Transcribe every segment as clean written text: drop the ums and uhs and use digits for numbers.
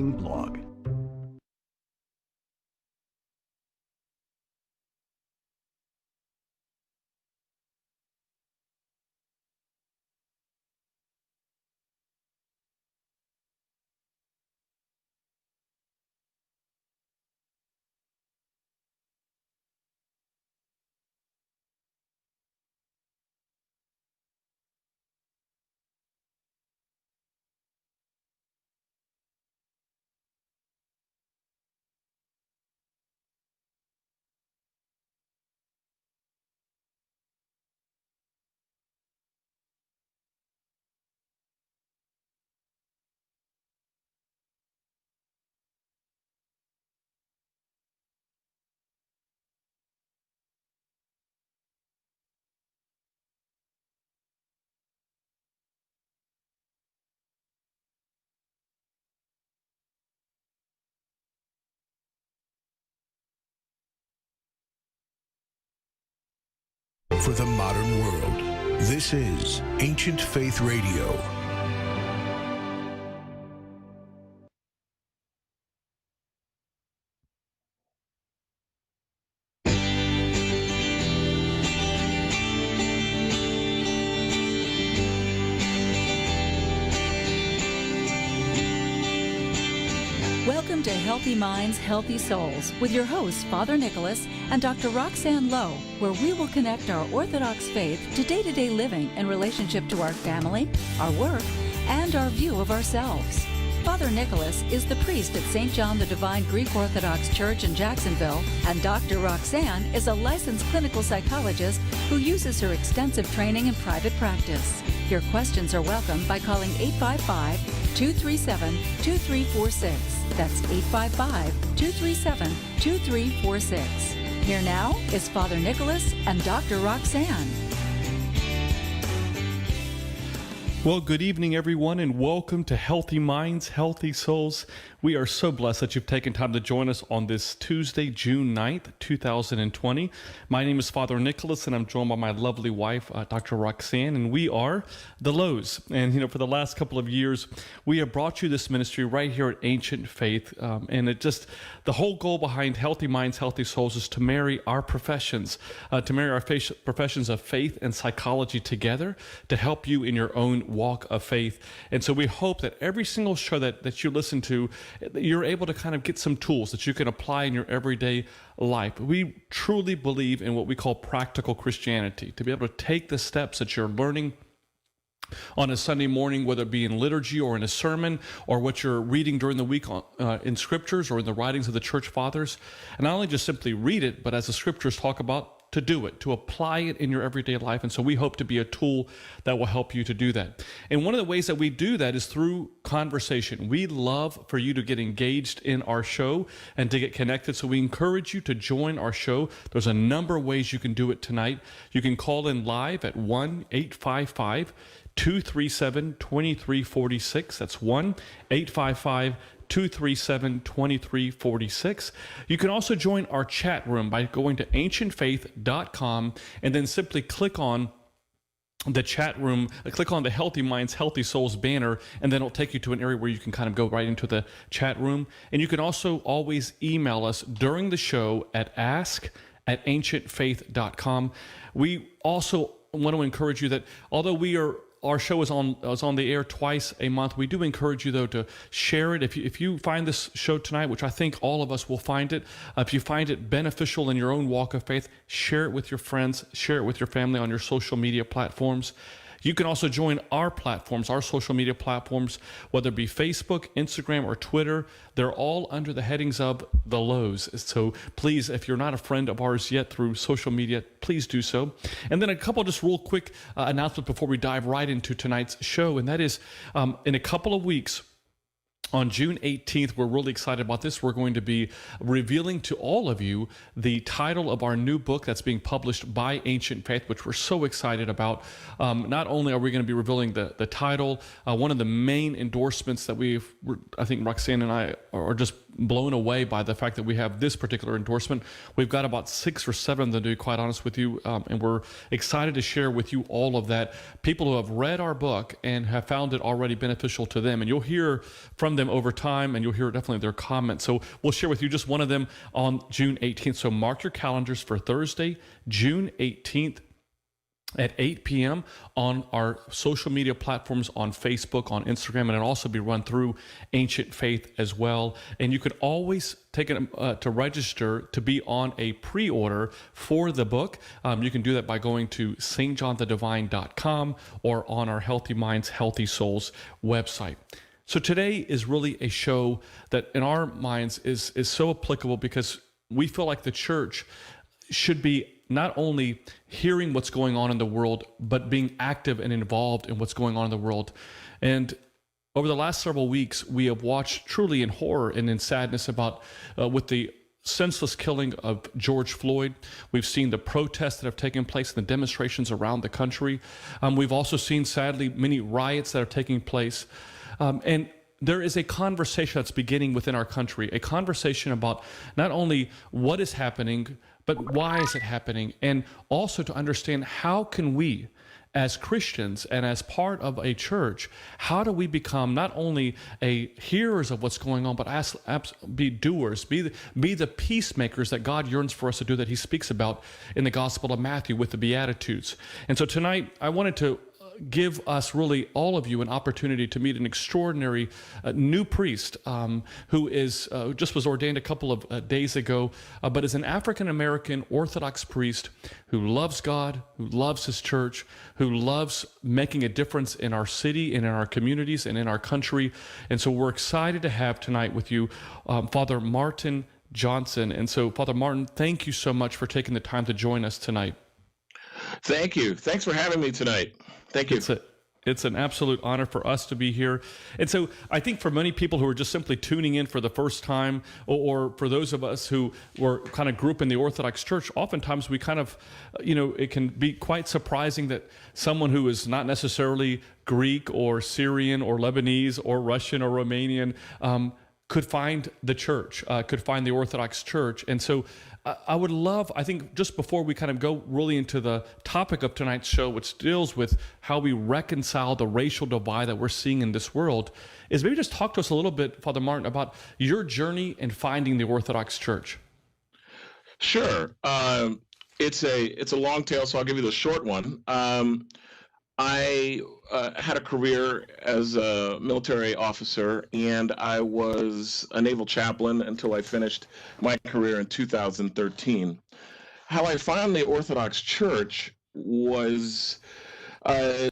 blog. For the modern world, this is Ancient Faith Radio. Welcome to Healthy Minds, Healthy Souls with your hosts, Father Nicholas and Dr. Roxanne Lowe, where we will connect our Orthodox faith to day-to-day living in relationship to our family, our work, and our view of ourselves. Father Nicholas is the priest at St. John the Divine Greek Orthodox Church in Jacksonville, and Dr. Roxanne is a licensed clinical psychologist who uses her extensive training in private practice. Your questions are welcome by calling 855-237-2346. That's 855-237-2346. Here now is Father Nicholas and Dr. Roxanne. Well, good evening, everyone, and welcome to Healthy Minds, Healthy Souls. We are so blessed that you've taken time to join us on this Tuesday, June 9th, 2020. My name is Father Nicholas, and I'm joined by my lovely wife, Dr. Roxanne, and we are the Lows. And, for the last couple of years, we have brought you this ministry right here at Ancient Faith, and the whole goal behind Healthy Minds, Healthy Souls is to marry our professions, professions of faith and psychology together to help you in your own walk of faith. And so we hope that every single show that you listen to, you're able to kind of get some tools that you can apply in your everyday life. We truly believe in what we call practical Christianity, to be able to take the steps that you're learning on a Sunday morning, whether it be in liturgy or in a sermon, or what you're reading during the week in scriptures or in the writings of the church fathers, and not only just simply read it, but as the scriptures talk about, to do it, to apply it in your everyday life. And so we hope to be a tool that will help you to do that. And one of the ways that we do that is through conversation. We love for you to get engaged in our show and to get connected. So we encourage you to join our show. There's a number of ways you can do it tonight. You can call in live at 1-855-237-2346. That's 1-855-237-2346. You can also join our chat room by going to ancientfaith.com and then simply click on the chat room, click on the Healthy Minds, Healthy Souls banner, and then it'll take you to an area where you can kind of go right into the chat room. And you can also always email us during the show at ask@ancientfaith.com. We also want to encourage you that although our show is on the air twice a month, we do encourage you, though, to share it. If you find this show tonight, which I think all of us will find it, if you find it beneficial in your own walk of faith, share it with your friends, share it with your family on your social media platforms. You can also join our platforms, our social media platforms, whether it be Facebook, Instagram, or Twitter. They're all under the headings of The Lows. So please, if you're not a friend of ours yet through social media, please do so. And then a couple just real quick announcements before we dive right into tonight's show. And that is, in a couple of weeks, on June 18th, we're really excited about this. We're going to be revealing to all of you the title of our new book that's being published by Ancient Faith, which we're so excited about. Not only are we going to be revealing the title, one of the main endorsements that I think Roxanne and I are just blown away by the fact that we have this particular endorsement. We've got about 6 or 7 of them, to be quite honest with you, and we're excited to share with you all of that. People who have read our book and have found it already beneficial to them, and you'll hear from them over time, and you'll hear definitely their comments. So we'll share with you just one of them on June 18th. So mark your calendars for Thursday, June 18th, at 8 p.m. on our social media platforms on Facebook, on Instagram, and it'll also be run through Ancient Faith as well. And you could always take it to register to be on a pre-order for the book. You can do that by going to stjohnthedivine.com or on our Healthy Minds, Healthy Souls website. So today is really a show that in our minds is so applicable because we feel like the church should be not only hearing what's going on in the world, but being active and involved in what's going on in the world. And over the last several weeks, we have watched truly in horror and in sadness about with the senseless killing of George Floyd. We've seen the protests that have taken place and the demonstrations around the country. We've also seen, sadly, many riots that are taking place. And there is a conversation that's beginning within our country, a conversation about not only what is happening, but why is it happening? And also to understand how can we, as Christians and as part of a church, how do we become not only hearers of what's going on, but be doers, be the peacemakers that God yearns for us to do, that he speaks about in the Gospel of Matthew with the Beatitudes. And so tonight, I wanted to give us, really all of you, an opportunity to meet an extraordinary new priest who is just was ordained a couple of days ago, but is an African-American Orthodox priest who loves God, who loves his church, who loves making a difference in our city and in our communities and in our country. And so we're excited to have tonight with you Father Martin Johnson. And so, Father Martin, thank you so much for taking the time to join us tonight. Thank you. Thanks for having me tonight. Thank you. It's an absolute honor for us to be here. And so I think for many people who are just simply tuning in for the first time, or for those of us who were kind of grew up in the Orthodox Church, oftentimes we kind of, it can be quite surprising that someone who is not necessarily Greek or Syrian or Lebanese or Russian or Romanian could find the church, could find the Orthodox Church. And so I would love, I think, just before we kind of go really into the topic of tonight's show, which deals with how we reconcile the racial divide that we're seeing in this world, is maybe just talk to us a little bit, Father Martin, about your journey in finding the Orthodox Church. Sure. It's a long tale, so I'll give you the short one. I had a career as a military officer, and I was a naval chaplain until I finished my career in 2013. How I found the Orthodox Church was I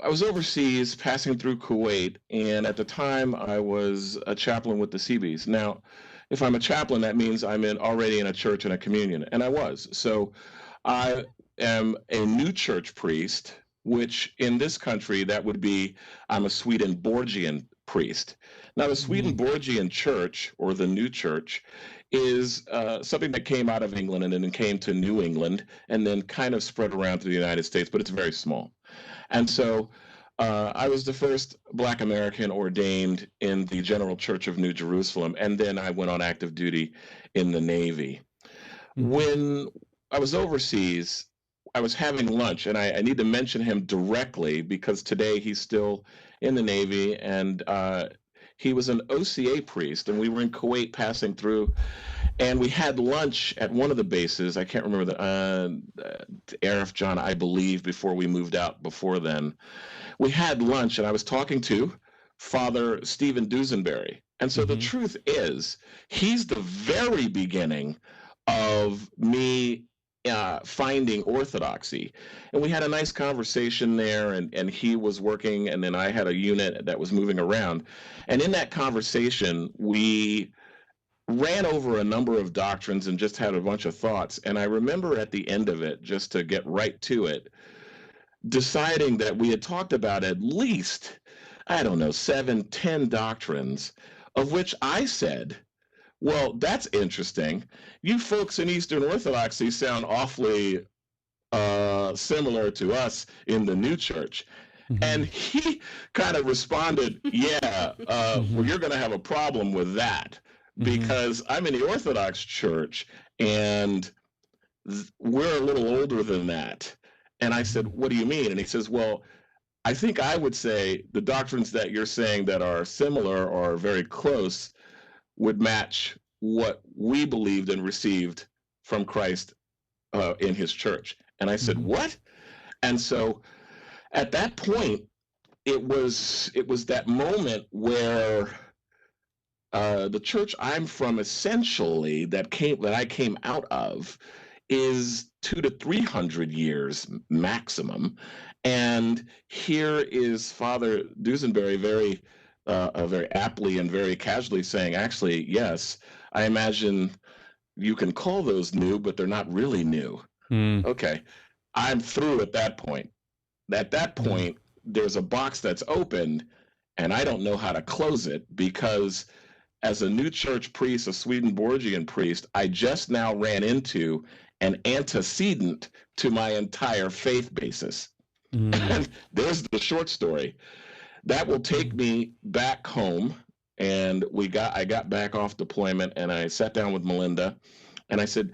was overseas passing through Kuwait, and at the time I was a chaplain with the Seabees. Now, if I'm a chaplain, that means I'm already in a church and a communion, and I was. So I am a new church priest, which in this country, that would be, I'm a Swedenborgian priest. Now, the Swedenborgian church, or the new church, is something that came out of England and then came to New England and then kind of spread around to the United States, but it's very small. And so I was the first Black American ordained in the General Church of New Jerusalem, and then I went on active duty in the Navy. When I was overseas, I was having lunch, and I need to mention him directly because today he's still in the Navy, and he was an OCA priest, and we were in Kuwait passing through, and we had lunch at one of the bases. I can't remember Arif John, I believe, before we moved out before then. We had lunch, and I was talking to Father Stephen Dusenberry. And so the truth is, he's the very beginning of me finding orthodoxy. And we had a nice conversation there, and he was working, and then I had a unit that was moving around. And in that conversation, we ran over a number of doctrines and just had a bunch of thoughts. And I remember at the end of it, just to get right to it, deciding that we had talked about at least, 7, 10 doctrines, of which I said, well, that's interesting. You folks in Eastern Orthodoxy sound awfully similar to us in the new church. And he kind of responded, well, you're going to have a problem with that, because I'm in the Orthodox Church, and we're a little older than that. And I said, what do you mean? And he says, well, I think I would say the doctrines that you're saying that are similar or very close would match what we believed and received from Christ in his church. And I said, what? And so at that point, it was that moment where the church I'm from, essentially, that I came out of, is 200 to 300 years maximum. And here is Father Dusenberry very aptly and very casually saying, actually, yes, I imagine you can call those new, but they're not really new. Okay, I'm through at that point. At that point, there's a box that's opened, and I don't know how to close it, because as a new church priest, a Swedenborgian priest, I just now ran into an antecedent to my entire faith basis. And there's the short story. That will take me back home, and I got back off deployment, and I sat down with Melinda, and I said,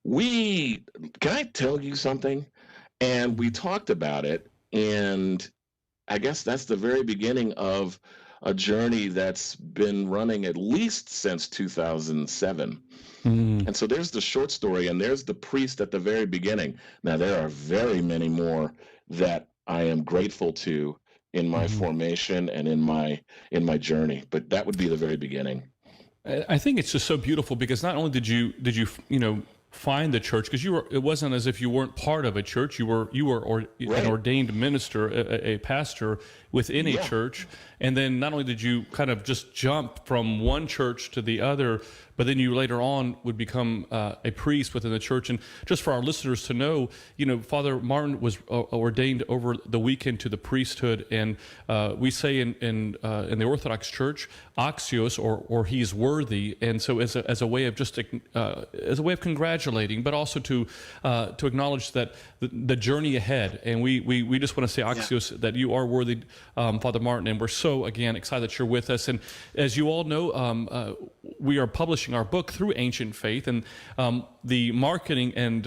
can I tell you something? And we talked about it, and I guess that's the very beginning of a journey that's been running at least since 2007. And so there's the short story, and there's the priest at the very beginning. Now, there are very many more that I am grateful to in my formation and in my journey, but that would be the very beginning. I think it's just so beautiful, because not only did you find the church, because it wasn't as if you weren't part of a church. You were an ordained minister, a pastor within a church. And then not only did you kind of just jump from one church to the other, but then you later on would become a priest within the church. And just for our listeners to know, Father Martin was ordained over the weekend to the priesthood, and we say in the Orthodox Church, axios, or he's worthy. And so as a way of as a way of congratulating, but also to acknowledge that the journey ahead. And we just want to say axios, that you are worthy, Father Martin, and we're so again excited that you're with us. And as you all know, we are publishing our book through Ancient Faith, and the marketing and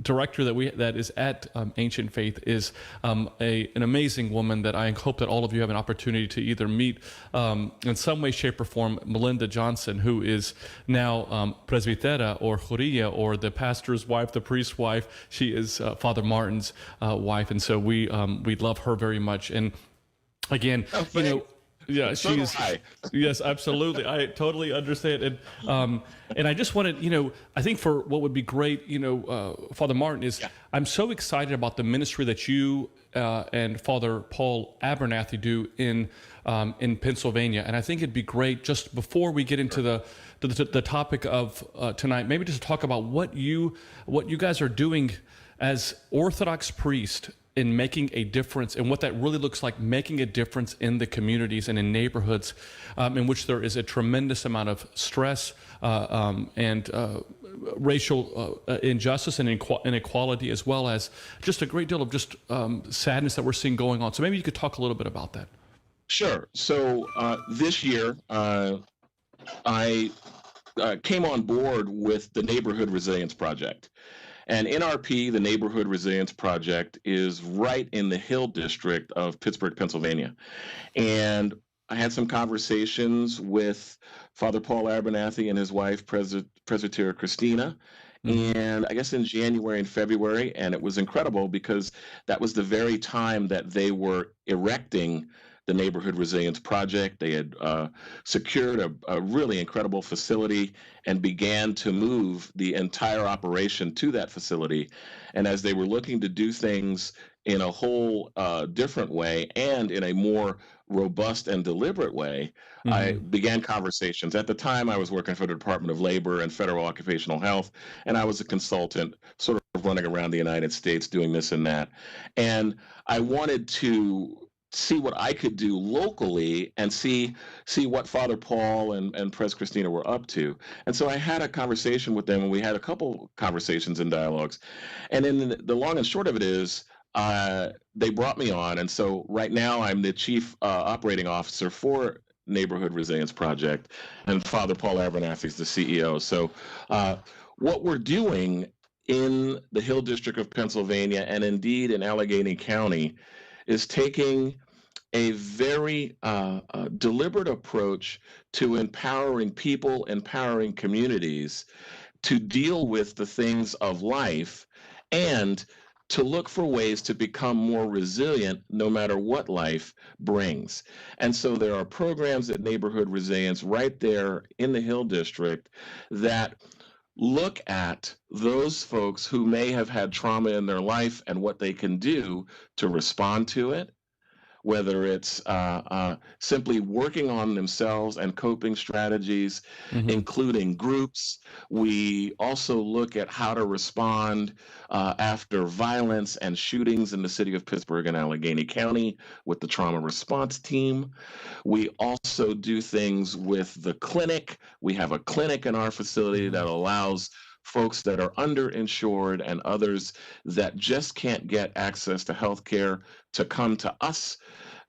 director that is at Ancient Faith is an amazing woman that I hope that all of you have an opportunity to either meet in some way, shape, or form. Melinda Johnson, who is now presbytera or jurilla, or the pastor's wife, the priest's wife. She is Father Martin's wife, and so we love her very much. And again, yeah, she's yes, absolutely. I totally understand. And I just wanted, I think for what would be great, Father Martin, is I'm so excited about the ministry that you and Father Paul Abernathy do in Pennsylvania. And I think it'd be great, just before we get into the topic of tonight, maybe just to talk about what you guys are doing as Orthodox priest in making a difference, and what that really looks like, making a difference in the communities and in neighborhoods in which there is a tremendous amount of stress and racial injustice and inequality, as well as just a great deal of just sadness that we're seeing going on. So maybe you could talk a little bit about that. Sure. So this year, I came on board with the Neighborhood Resilience Project. And NRP, the Neighborhood Resilience Project, is right in the Hill District of Pittsburgh, Pennsylvania. And I had some conversations with Father Paul Abernathy and his wife, Presbytera Christina, and I guess in January and February. And it was incredible, because that was the very time that they were erecting the Neighborhood Resilience Project. They had secured a really incredible facility and began to move the entire operation to that facility. And as they were looking to do things in a whole different way and in a more robust and deliberate way, I began conversations. At the time, I was working for the Department of Labor and Federal Occupational Health, and I was a consultant, sort of running around the United States doing this and that. And I wanted to see what I could do locally and see what Father Paul and Pres Christina were up to. And so I had a conversation with them, and we had a couple conversations and dialogues. And then the long and short of it is, they brought me on. And so right now I'm the chief operating officer for Neighborhood Resilience Project, and Father Paul Abernathy is the CEO. So what we're doing in the Hill District of Pennsylvania, and indeed in Allegheny County, is taking a very deliberate approach to empowering people, empowering communities to deal with the things of life and to look for ways to become more resilient no matter what life brings. And so there are programs at Neighborhood Resilience right there in the Hill District that look at those folks who may have had trauma in their life and what they can do to respond to it, whether it's simply working on themselves and coping strategies, including groups. We also look at how to respond after violence and shootings in the city of Pittsburgh and Allegheny County with the trauma response team. We also do things with the clinic. We have a clinic in our facility that allows folks that are underinsured and others that just can't get access to health care to come to us,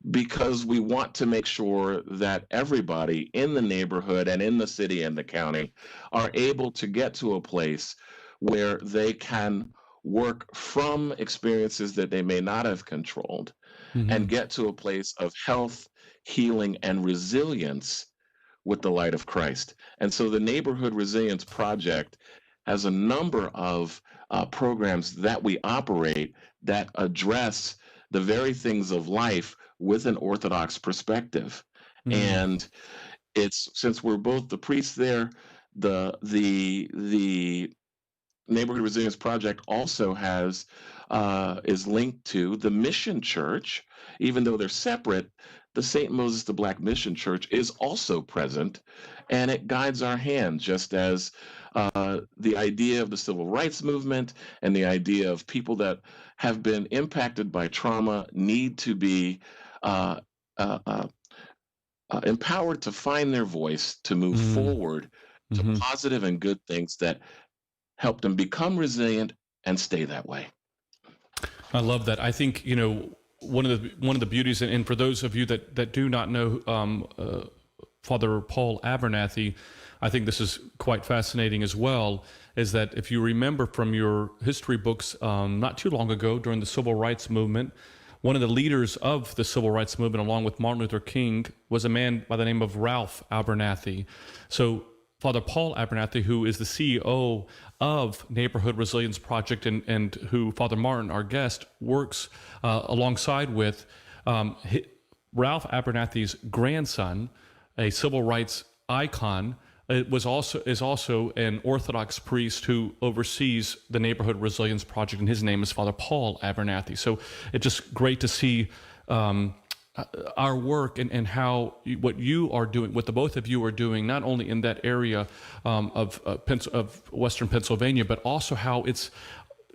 because we want to make sure that everybody in the neighborhood and in the city and the county are able to get to a place where they can work from experiences that they may not have controlled and get to a place of health, healing, and resilience with the light of Christ. And so the Neighborhood Resilience Project has a number of programs that we operate that address the very things of life with an Orthodox perspective. And it's, since we're both the priests there, the Neighborhood Resilience Project also has is linked to the Mission Church. Even though they're separate, the St. Moses the Black Mission Church is also present, and it guides our hand, just as the idea of the civil rights movement and the idea of people that have been impacted by trauma need to be empowered to find their voice, to move forward to positive and good things that help them become resilient and stay that way. I love that. I think, you know, one of the beauties, and for those of you that do not know Father Paul Abernathy, I think this is quite fascinating as well, is that if you remember from your history books not too long ago during the civil rights movement, one of the leaders of the civil rights movement, along with Martin Luther King, was a man by the name of Ralph Abernathy. So Father Paul Abernathy, who is the CEO of Neighborhood Resilience Project, and who Father Martin, our guest, works alongside with, Ralph Abernathy's grandson, a civil rights icon, is also an Orthodox priest who oversees the Neighborhood Resilience Project, and his name is Father Paul Abernathy. So it's just great to see our work and how what you are doing, what the both of you are doing, not only in that area of Western Pennsylvania, but also how it's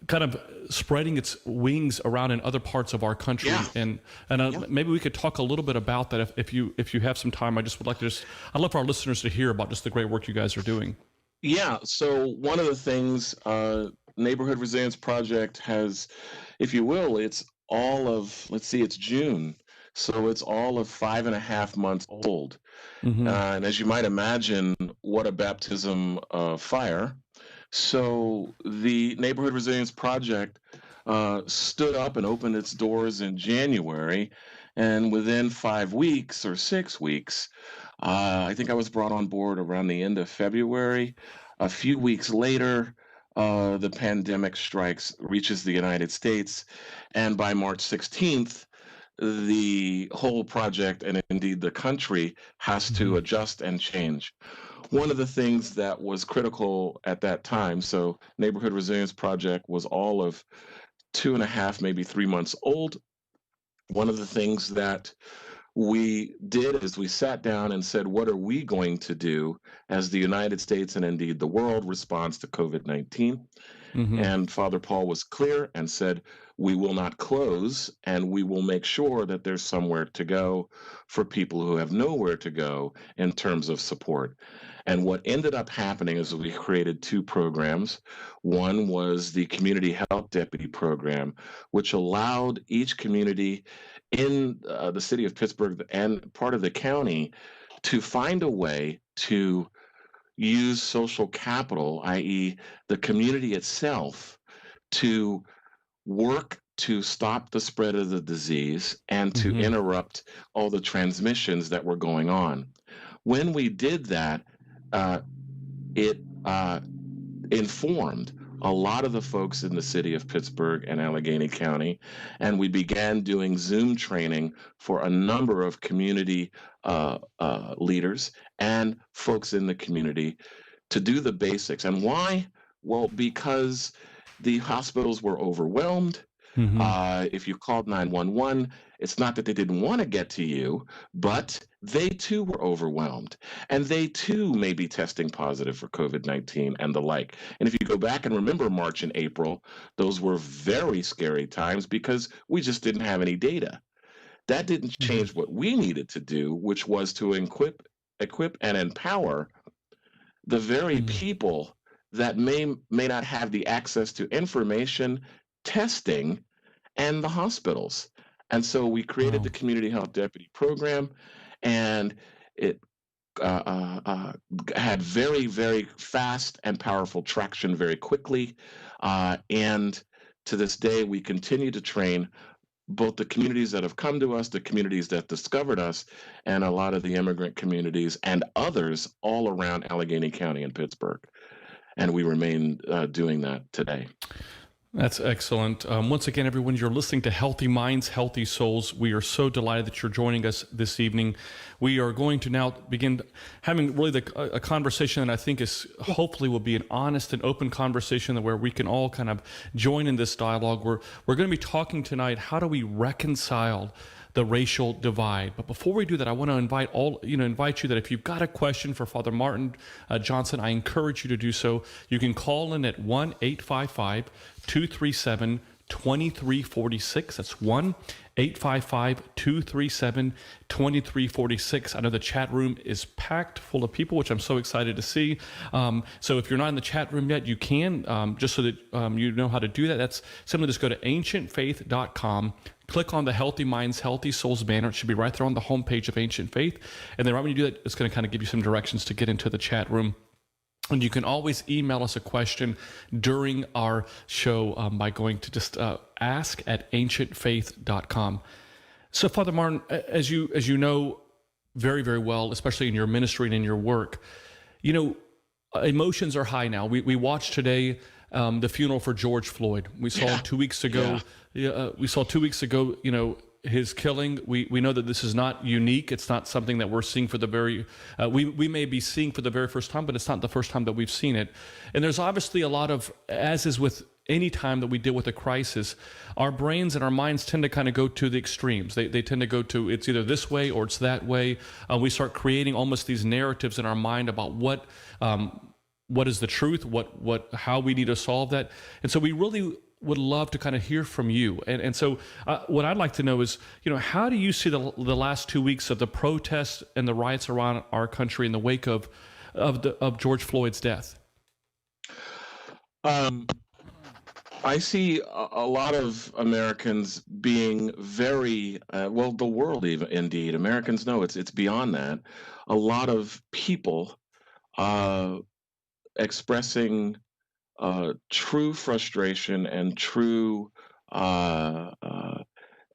kind of spreading its wings around in other parts of our country. And maybe we could talk a little bit about that if you have some time. I just would like to I'd love for our listeners to hear about just the great work you guys are doing. Yeah. So one of the things Neighborhood Resilience Project has, if you will, it's all of, it's June. So it's all of 5.5 months old. And as you might imagine, what a baptism of fire. So the Neighborhood Resilience Project stood up and opened its doors in January. And within 5 weeks or 6 weeks, I think I was brought on board around the end of February. A few weeks later, the pandemic reaches the United States. And by March 16th, the whole project, and indeed the country, has to adjust and change. One of the things that was critical at that time, so Neighborhood Resilience Project was all of 2.5, maybe 3 months old. One of the things that we did is we sat down and said, what are we going to do as the United States and indeed the world responds to COVID-19? And Father Paul was clear and said, we will not close, and we will make sure that there's somewhere to go for people who have nowhere to go in terms of support. And what ended up happening is we created 2 programs. One was the Community Health Deputy Program, which allowed each community in the city of Pittsburgh and part of the county to find a way to use social capital, i.e., the community itself, to work to stop the spread of the disease and to Mm-hmm. interrupt all the transmissions that were going on. When we did that, it informed a lot of the folks in the city of Pittsburgh and Allegheny County, and we began doing Zoom training for a number of community leaders and folks in the community to do the basics. And why? Well, because the hospitals were overwhelmed. Mm-hmm. If you called 911, it's not that they didn't want to get to you, but they too were overwhelmed. And they too may be testing positive for COVID-19 and the like. And if you go back and remember March and April, those were very scary times because we just didn't have any data. That didn't change what we needed to do, which was to equip and empower the very people that may not have the access to information, testing, and the hospitals. And so we created the Community Health Deputy Program, and it had very, very fast and powerful traction very quickly. And to this day, we continue to train both the communities that have come to us, the communities that discovered us, and a lot of the immigrant communities and others all around Allegheny County and Pittsburgh. And we remain doing that today. That's excellent. Once again, everyone, you're listening to Healthy Minds, Healthy Souls. We are so delighted that you're joining us this evening. We are going to now begin having really a conversation that I think is hopefully will be an honest and open conversation where we can all kind of join in this dialogue. We're going to be talking tonight, how do we reconcile the racial divide? But before we do that, I want to invite you that if you've got a question for Father Martin Johnson, I encourage you to do so. You can call in at 1-855-237-2346. That's 1-855-237-2346. I know the chat room is packed full of people, which I'm so excited to see. So if you're not in the chat room yet, you can, just so that you know how to do that. That's simply just go to ancientfaith.com. Click on the Healthy Minds, Healthy Souls banner. It should be right there on the homepage of Ancient Faith. And then right when you do that, it's going to kind of give you some directions to get into the chat room. And you can always email us a question during our show by going to just ask@ancientfaith.com. So, Father Martin, as you know very, very well, especially in your ministry and in your work, emotions are high now. We watched today the funeral for George Floyd. We saw 2 weeks ago. We saw 2 weeks ago, his killing. We know that this is not unique. It's not something that we're seeing for the we may be seeing for the very first time, but it's not the first time that we've seen it. And there's obviously a lot of, as is with any time that we deal with a crisis, our brains and our minds tend to kind of go to the extremes. They tend to go to, it's either this way or it's that way. We start creating almost these narratives in our mind about what is the truth, how we need to solve that. And so we really would love to kind of hear from you. And so what I'd like to know is, how do you see the last 2 weeks of the protests and the riots around our country in the wake of George Floyd's death? I see a lot of Americans being very, the world even, indeed. Americans know it's beyond that. A lot of people expressing true frustration and true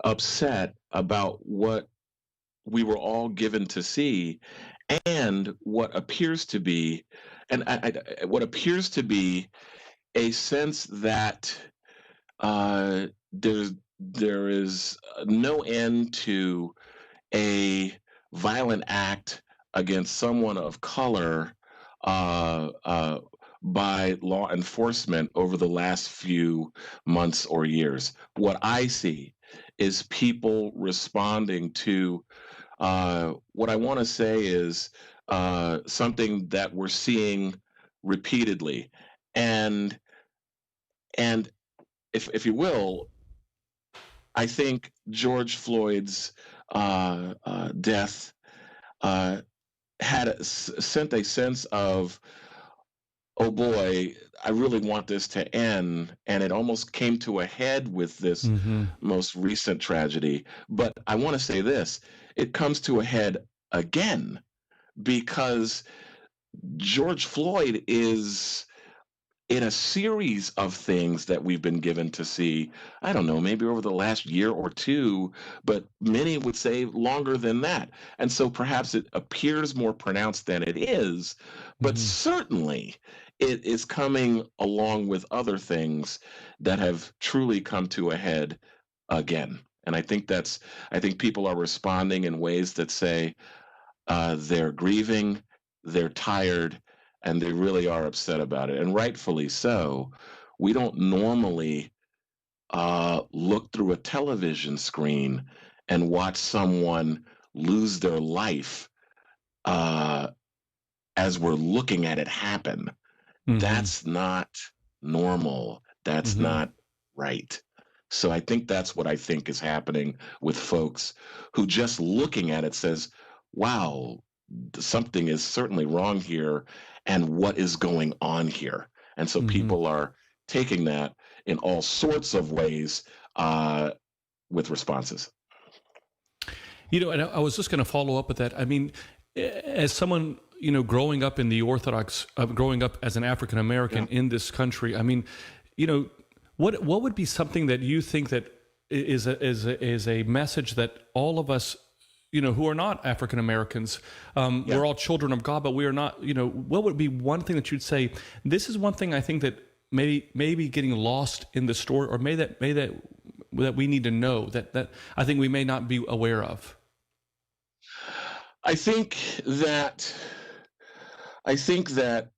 upset about what we were all given to see, and what appears to be, a sense that there is no end to a violent act against someone of color by law enforcement over the last few months or years. What I see is people responding to what I want to say is something that we're seeing repeatedly. And if you will, I think George Floyd's death sent a sense of, oh boy, I really want this to end. And it almost came to a head with this most recent tragedy. But I want to say this, it comes to a head again because George Floyd is in a series of things that we've been given to see, I don't know, maybe over the last year or two, but many would say longer than that. And so perhaps it appears more pronounced than it is, but Mm-hmm. certainly it is coming along with other things that have truly come to a head again. And I think people are responding in ways that say they're grieving, they're tired, and they really are upset about it, and rightfully so. We don't normally look through a television screen and watch someone lose their life uh, as we're looking at it happen. Mm-hmm. That's not normal. That's Mm-hmm. not right. So I think that's what I think is happening with folks who just looking at it says, wow, something is certainly wrong here. And what is going on here? And so Mm-hmm. people are taking that in all sorts of ways with responses. And I was just going to follow up with that. I mean, as someone, growing up in the Orthodox, growing up as an African American Yeah. in this country, I mean, what would be something that you think that is a message that all of us, who are not African Americans, Yeah. we're all children of God, but we are not. What would be one thing that you'd say? This is one thing I think that maybe getting lost in the story, or may that we need to know that I think we may not be aware of. I think that I think that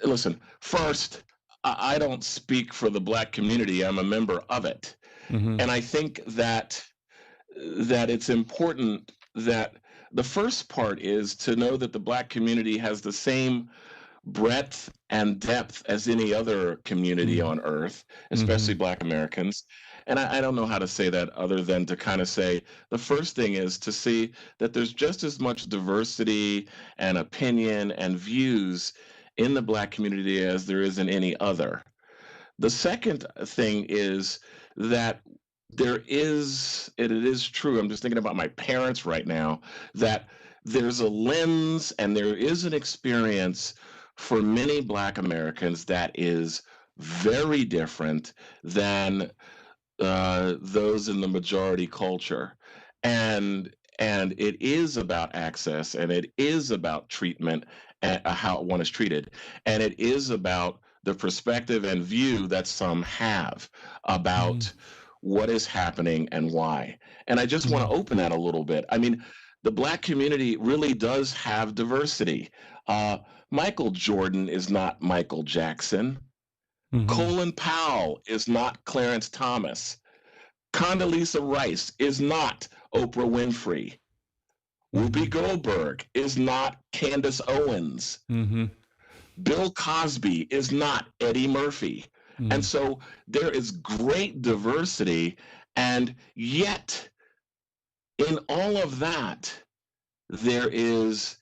listen, first, I don't speak for the Black community. I'm a member of it. Mm-hmm. And I think that it's important that the first part is to know that the Black community has the same breadth and depth as any other community Mm-hmm. on earth, Mm-hmm. especially Black Americans. And I don't know how to say that other than to kind of say the first thing is to see that there's just as much diversity and opinion and views in the Black community as there is in any other. The second thing is that it is true. I'm just thinking about my parents right now, that there's a lens and there is an experience for many Black Americans that is very different than those in the majority culture. And it is about access, and it is about treatment and how one is treated, and it is about the perspective and view that some have Mm-hmm. about what is happening and why. And I just want Mm-hmm. to open that a little bit. I mean, the Black community really does have diversity. Uh, Michael Jordan is not Michael Jackson. Mm-hmm. Colin Powell is not Clarence Thomas. Condoleezza Rice is not Oprah Winfrey. Whoopi Mm-hmm. Goldberg is not Candace Owens. Mm-hmm. Bill Cosby is not Eddie Murphy. And so there is great diversity. And yet, in all of that, there is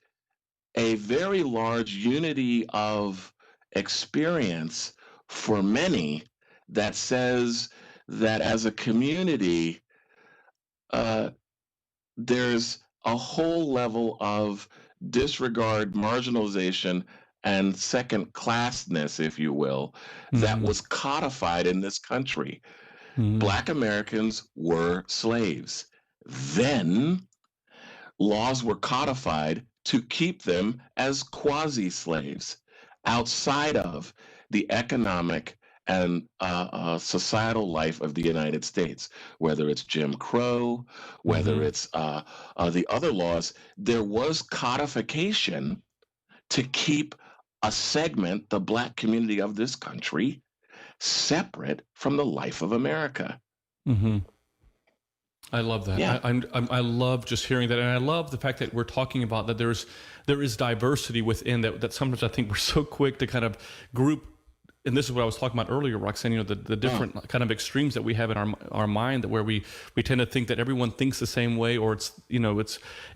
a very large unity of experience for many that says that as a community, uh, there's a whole level of disregard, marginalization, and second classness, if you will, that Mm-hmm. was codified in this country. Mm-hmm. Black Americans were slaves. Then laws were codified to keep them as quasi slaves outside of the economic and societal life of the United States, whether it's Jim Crow, whether Mm-hmm. it's the other laws, there was codification to keep a segment, the Black community of this country, separate from the life of America. Mm-hmm. I love that. Yeah. I love just hearing that, and I love the fact that we're talking about that. There is diversity within that. That sometimes I think we're so quick to kind of group, and this is what I was talking about earlier, Roxanne. The different kind of extremes that we have in our mind, that where we tend to think that everyone thinks the same way, or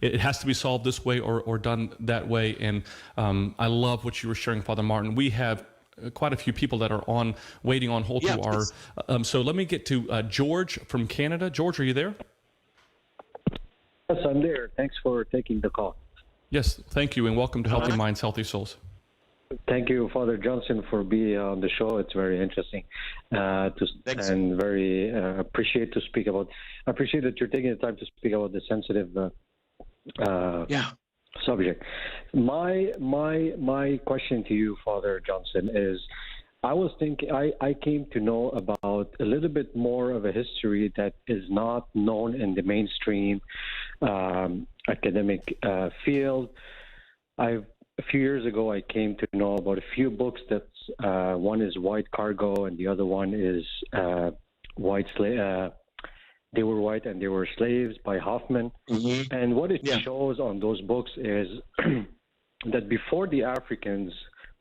it has to be solved this way or done that way. And I love what you were sharing, Father Martin. We have quite a few people that are waiting on hold Yeah, to our. please. So let me get to George from Canada. George, are you there? Yes, I'm there. Thanks for taking the call. Yes, thank you, and welcome to Healthy Minds, Healthy Souls. Thank you, Father Johnson, for being on the show. It's very interesting and very appreciate that you're taking the time to speak about the sensitive subject. My question to you, Father Johnson, is I came to know about a little bit more of a history that is not known in the mainstream academic field. A few years ago, I came to know about a few books that one is White Cargo and the other one is White Slave. They were white and they were slaves by Hoffman. Mm-hmm. And what it shows on those books is that before the Africans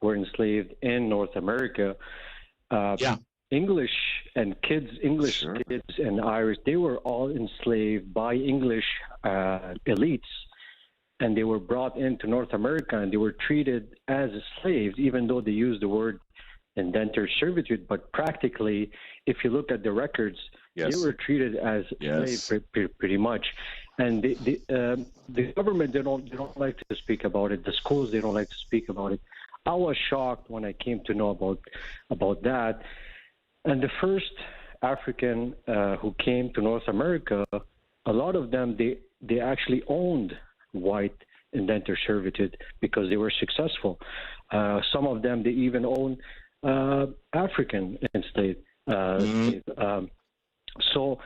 were enslaved in North America, English kids and Irish, they were all enslaved by English elites. And they were brought into North America and they were treated as slaves, even though they used the word indentured servitude. But practically, if you look at the records, they were treated as slaves pretty much. And the government, they don't like to speak about it. The schools, they don't like to speak about it. I was shocked when I came to know about that. And the first African who came to North America, a lot of them, they actually owned white indentured servitude because they were successful. Some of them, they even owned African enslaved. So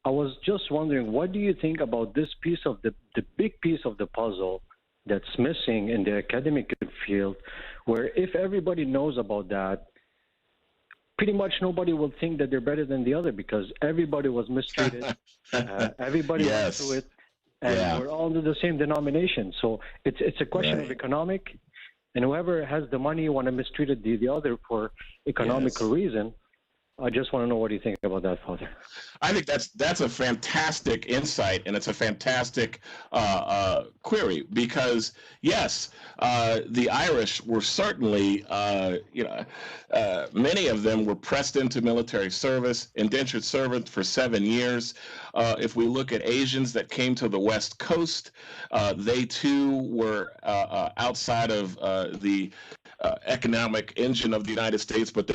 I was just wondering, what do you think about this piece of the big piece of the puzzle that's missing in the academic field, where if everybody knows about that, pretty much nobody will think that they're better than the other because everybody was mistreated. Everybody went through it. And we're all under the same denomination. So it's a question of economic, and whoever has the money want to mistreat the other for economical reason. I just want to know what you think about that, Father. I think that's a fantastic insight, and it's a fantastic query because the Irish were certainly many of them were pressed into military service, indentured servant for 7 years. If we look at Asians that came to the West Coast, they too were outside of the economic engine of the United States, but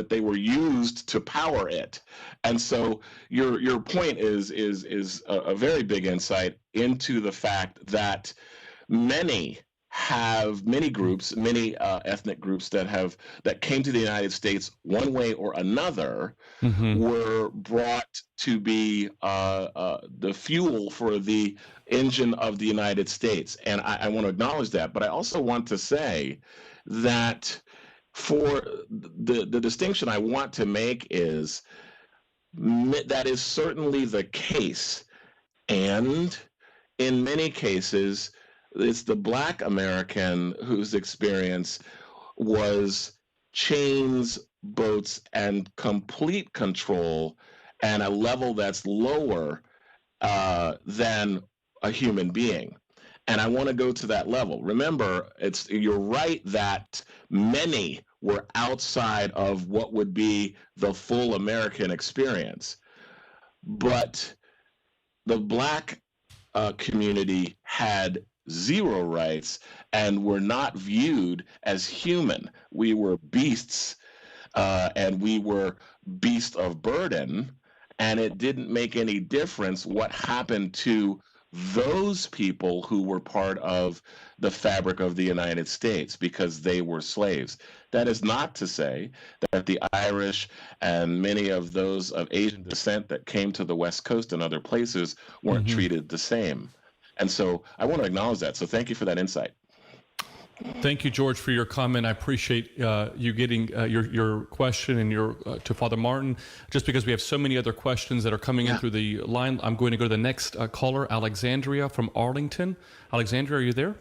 they were used to power it. And so your point is a very big insight into the fact that many groups, many ethnic groups that came to the United States one way or another were brought to be the fuel for the engine of the United States. And I want to acknowledge that, but I also want to say that for the distinction I want to make is that is certainly the case. And in many cases, it's the Black American whose experience was chains, boats, and complete control and a level that's lower than a human being. And I want to go to that level. Remember, you're right that many were outside of what would be the full American experience. But the Black community had zero rights and were not viewed as human. We were beasts, and we were beasts of burden, and it didn't make any difference what happened to those people who were part of the fabric of the United States because they were slaves. That is not to say that the Irish and many of those of Asian descent that came to the West Coast and other places weren't treated the same. And so I want to acknowledge that. So thank you for that insight. Thank you, George, for your comment. I appreciate you getting your question and to Father Martin. Just because we have so many other questions that are coming in through the line, I'm going to go to the next caller, Alexandria from Arlington. Alexandria, are you there?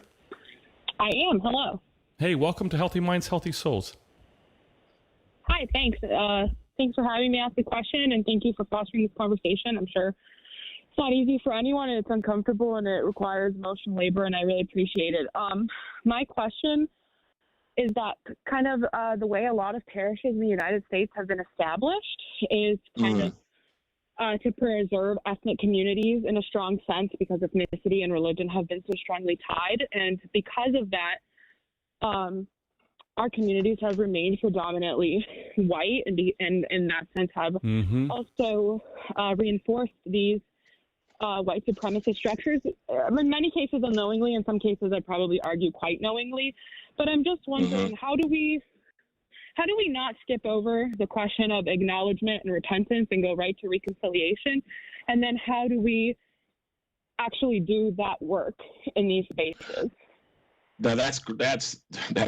I am. Hello. Hey, welcome to Healthy Minds, Healthy Souls. Hi, thanks. Thanks for having me ask the question, and thank you for fostering this conversation. I'm sure it's not easy for anyone, and it's uncomfortable, and it requires emotional labor, and I really appreciate it. My question is that kind of the way a lot of parishes in the United States have been established is kind of to preserve ethnic communities in a strong sense because ethnicity and religion have been so strongly tied. And because of that, our communities have remained predominantly white and in that sense have also reinforced these white supremacist structures, in many cases unknowingly, in some cases I'd probably argue quite knowingly. But I'm just wondering, how do we not skip over the question of acknowledgement and repentance and go right to reconciliation? And then how do we actually do that work in these spaces? Now that's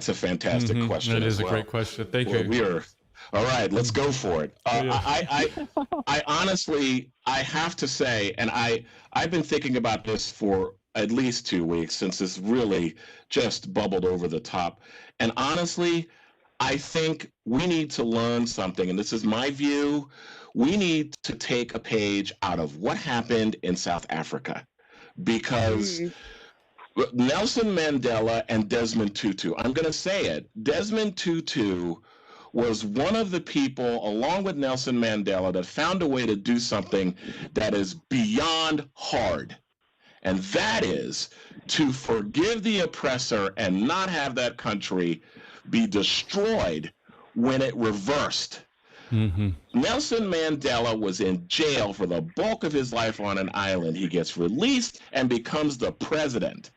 a fantastic question. That is well. a great question. Thank you. All right. Let's go for it. I honestly, I have to say, and I've been thinking about this for at least 2 weeks since this really just bubbled over the top. And honestly, I think we need to learn something, and this is my view. We need to take a page out of what happened in South Africa, because Nelson Mandela and Desmond Tutu, I'm going to say it, Desmond Tutu was one of the people, along with Nelson Mandela, that found a way to do something that is beyond hard. And that is to forgive the oppressor and not have that country be destroyed when it reversed. Nelson Mandela was in jail for the bulk of his life on an island. He gets released and becomes the president.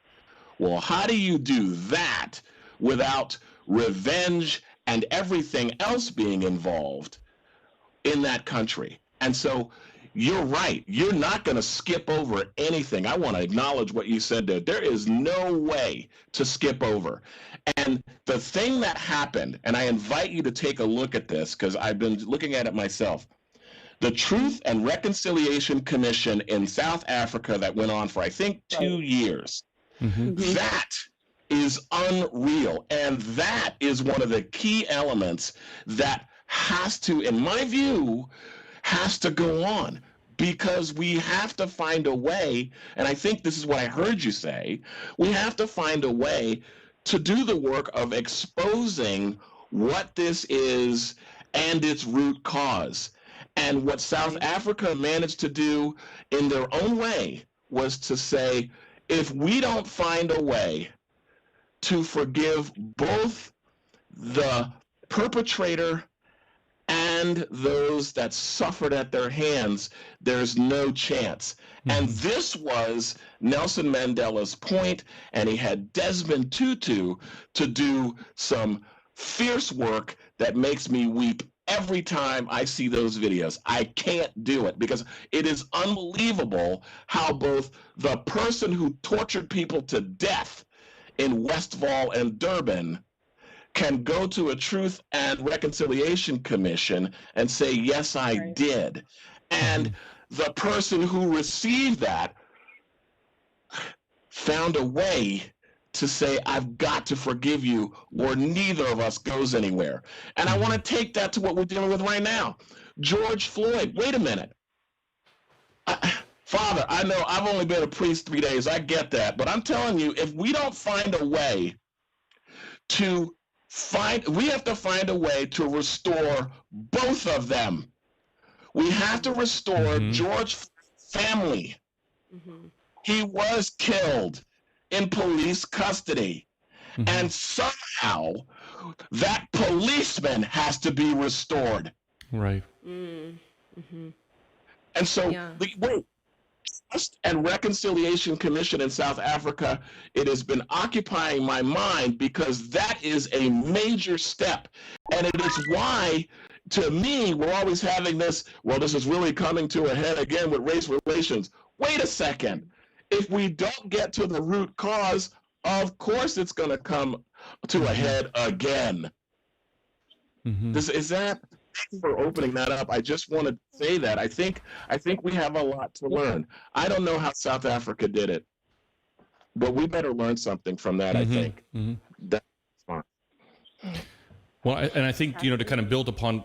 Well, how do you do that without revenge and everything else being involved in that country? And so you're right. You're not going to skip over anything. I want to acknowledge what you said there. There is no way to skip over. And the thing that happened, and I invite you to take a look at this because I've been looking at it myself, the Truth and Reconciliation Commission in South Africa that went on for, I think, 2 years. That is unreal. And that is one of the key elements that has to, in my view, has to go on, because we have to find a way, and I think this is what I heard you say, we have to find a way to do the work of exposing what this is and its root cause. And what South Africa managed to do in their own way was to say, if we don't find a way to forgive both the perpetrator and those that suffered at their hands, there's no chance. And this was Nelson Mandela's point, and he had Desmond Tutu to do some fierce work that makes me weep every time I see those videos. I can't do it because it is unbelievable how both the person who tortured people to death in Westval and Durban can go to a Truth and Reconciliation Commission and say, yes, I did. And the person who received that found a way to say, I've got to forgive you, or neither of us goes anywhere. And I want to take that to what we're dealing with right now. George Floyd, wait a minute. Father, I know I've only been a priest 3 days. I get that. But I'm telling you, if we don't find a way to we have to find a way to restore both of them. We have to restore George's family. He was killed in police custody. And somehow that policeman has to be restored. Right. And so the Trust and Reconciliation Commission in South Africa, it has been occupying my mind because that is a major step. And it is why, to me, we're always having this, well, this is really coming to a head again with race relations. Wait a second. If we don't get to the root cause, of course it's going to come to a head again. Is that, for opening that up, I just want to say that I think we have a lot to learn. I don't know how South Africa did it, but we better learn something from that. I think that's fine. Well, and I think, to kind of build upon,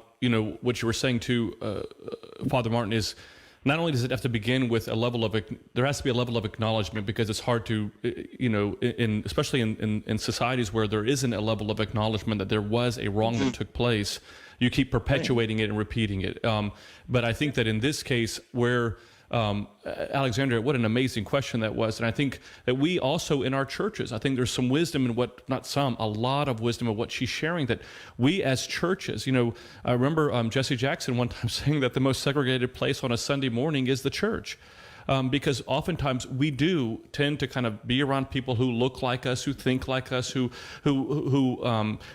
what you were saying too, Father Martin, is not only does it have to begin with a level of, there has to be a level of acknowledgement, because it's hard to, especially in societies where there isn't a level of acknowledgement that there was a wrong that took place, you keep perpetuating it and repeating it. But I think that in this case where, Alexandria, what an amazing question that was. And I think that we also in our churches, I think there's some wisdom in a lot of wisdom of what she's sharing, that we as churches, I remember Jesse Jackson one time saying that the most segregated place on a Sunday morning is the church. Because oftentimes we do tend to kind of be around people who look like us, who think like us, who